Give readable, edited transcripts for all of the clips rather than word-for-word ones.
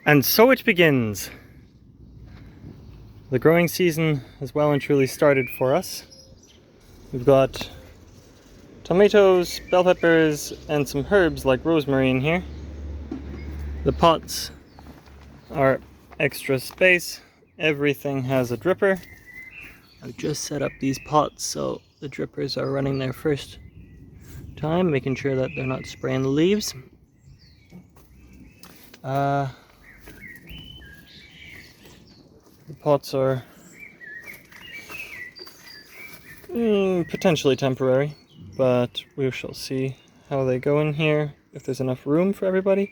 And so it begins. The growing season has well and truly started for us. We've got tomatoes, bell peppers, and some herbs like rosemary in here. The pots are extra space. Everything has a dripper. I've just set up these pots so the drippers are running their first time, making sure that they're not spraying the leaves. The pots are potentially temporary, but we shall see how they go in here, if there's enough room for everybody.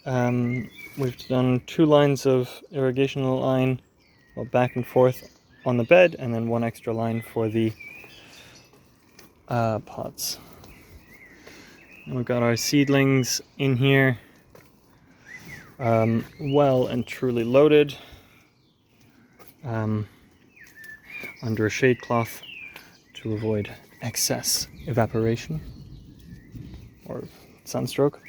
We've done 2 lines of irrigation line, well, back and forth on the bed, and then 1 extra line for the pots. And we've got our seedlings in here, well and truly loaded, under a shade cloth to avoid excess evaporation or sunstroke.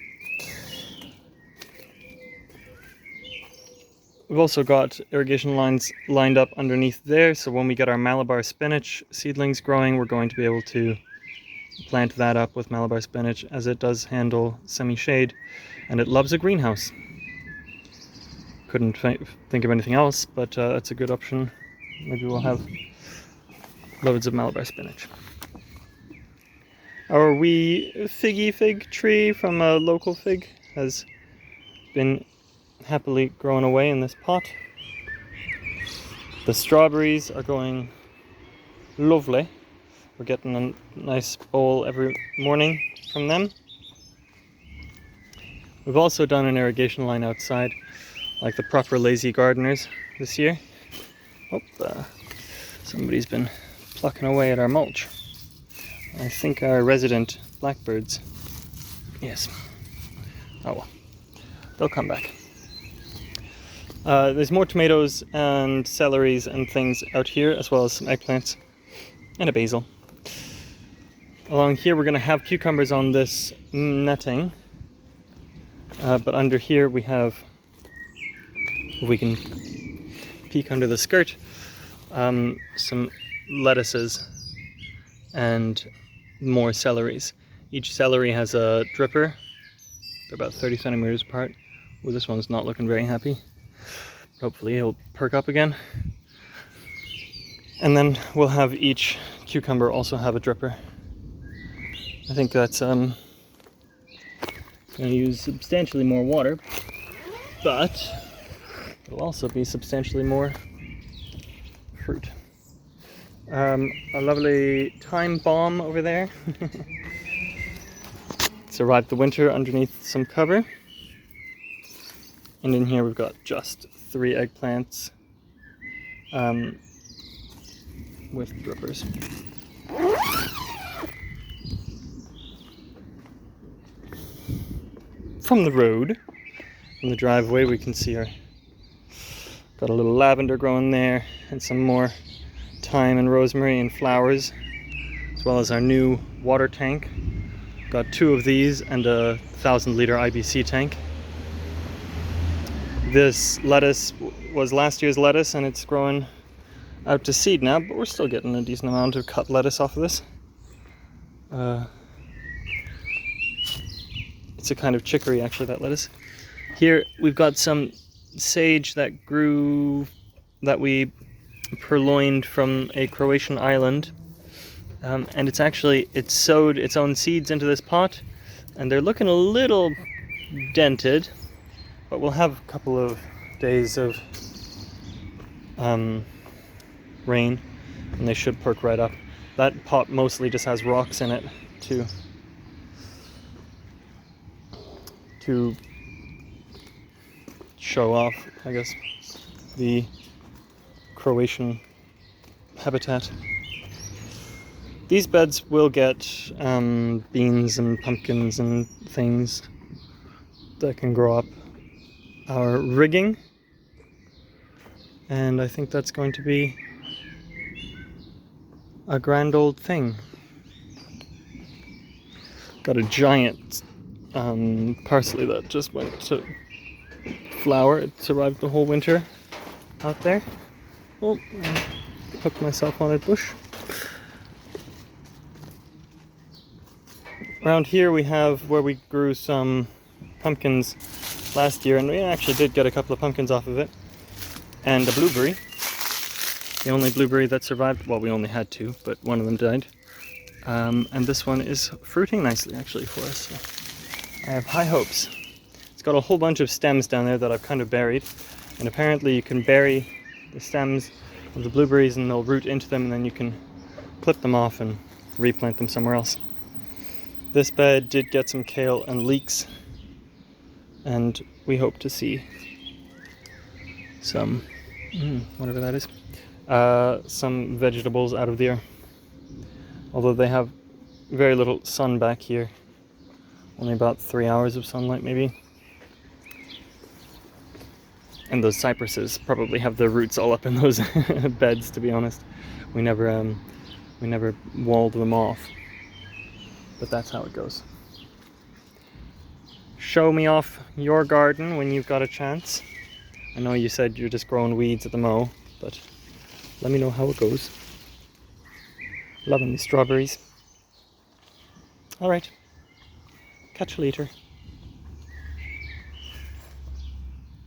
We've also got irrigation lines lined up underneath there, so when we get our Malabar spinach seedlings growing, we're going to be able to plant that up with Malabar spinach, as it does handle semi-shade and it loves a greenhouse. Couldn't think of anything else, but that's a good option. Maybe we'll have loads of Malabar spinach. Our wee fig tree from a local fig has been happily growing away in this pot. The strawberries are going lovely. We're getting a nice bowl every morning from them. We've also done an irrigation line outside, like the proper lazy gardeners this year. Somebody's been plucking away at our mulch. I think our resident blackbirds. Yes. Oh well, they'll come back. There's more tomatoes and celeries and things out here, as well as some eggplants and a basil. Along here we're going to have cucumbers on this netting, but under here we have, if we can peek under the skirt, some lettuces and more celeries. Each celery has a dripper. They're about 30 centimeters apart. Well, this one's not looking very happy. Hopefully he'll perk up again. And then we'll have each cucumber also have a dripper. I think that's going to use substantially more water, but it'll also be substantially more fruit. A lovely thyme balm over there. Survived the winter underneath some cover. And in here we've got just 3 eggplants with drippers. From the road, from the driveway, we can see our got a little lavender growing there, and some more thyme and rosemary and flowers, as well as our new water tank. Got 2 of these and a 1,000-liter IBC tank. This lettuce was last year's lettuce, and it's growing out to seed now, but we're still getting a decent amount of cut lettuce off of this. It's a kind of chicory, actually, that lettuce. Here we've got some sage that grew, that we purloined from a Croatian island, and it sowed its own seeds into this pot, and they're looking a little dented, but we'll have a couple of days of rain and they should perk right up. That pot mostly just has rocks in it to show off, I guess, the Croatian habitat. These beds will get beans and pumpkins and things that can grow up our rigging, and I think that's going to be a grand old thing. Got a giant parsley that just went to flower. It survived the whole winter out there. Oh, I hooked myself on a bush. Around here we have where we grew some pumpkins last year, and we actually did get a couple of pumpkins off of it. And a blueberry. The only blueberry that survived. Well, we only had two, but one of them died. And this one is fruiting nicely actually for us. So I have high hopes. It's got a whole bunch of stems down there that I've kind of buried. And apparently you can bury the stems of the blueberries and they'll root into them, and then you can clip them off and replant them somewhere else. This bed did get some kale and leeks, and we hope to see some, whatever that is, some vegetables out of there. Although they have very little sun back here, only about 3 hours of sunlight maybe. And those cypresses probably have their roots all up in those beds, to be honest. We never walled them off, but that's how it goes. Show me off your garden when you've got a chance. I know you said you're just growing weeds at the mow, but let me know how it goes. Loving these strawberries. All right, catch you later.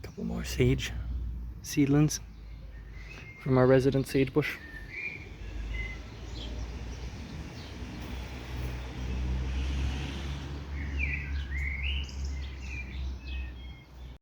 Couple more sage seedlings from our resident sage bush.